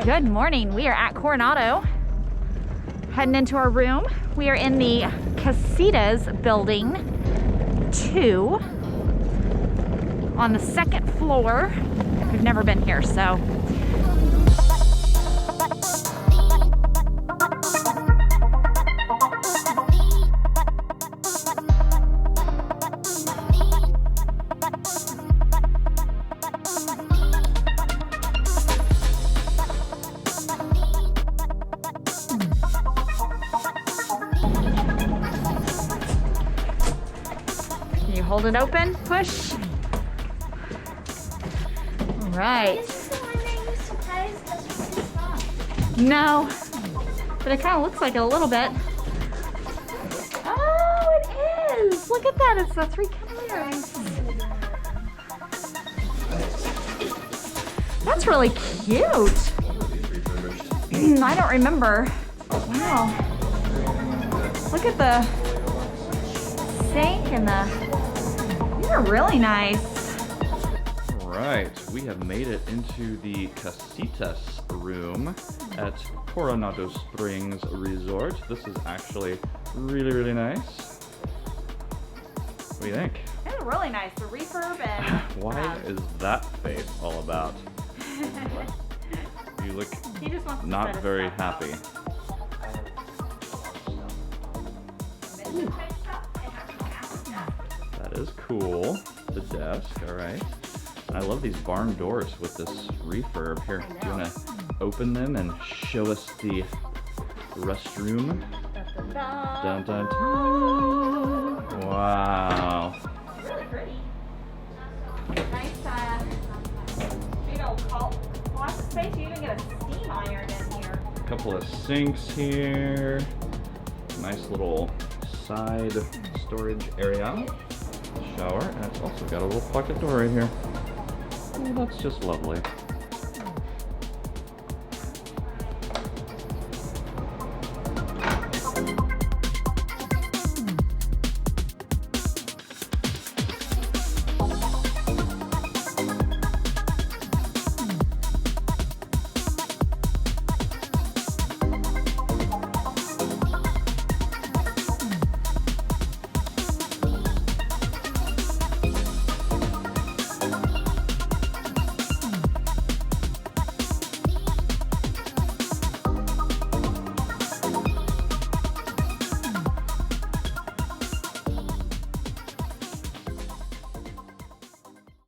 Good morning. We are at Coronado, heading into our room. We are in the Casitas building 2 on the 2nd floor. We've never been here, so. You hold it open, push. All right. No, but it kind of looks like it a little bit. Oh, it is. Look at that. It's the 3 colors. That's really cute. I don't remember. Wow. Look at the sink and these are really nice. All right, we have made it into the Casitas room at Coronado Springs Resort. This is actually really, really nice. What do you think? It's really nice. The refurb and... Why is that face all about? You look not very happy. That is cool. The desk, all right. I love these barn doors with this refurb. Here, do you want to open them and show us the restroom? Dun, dun, dun. Wow. Really pretty. Nice, big old closet space. You even get a steam iron in here. A couple of sinks here. Nice little side storage area. Shower, and it's also got a little pocket door right here. Oh, that's just lovely.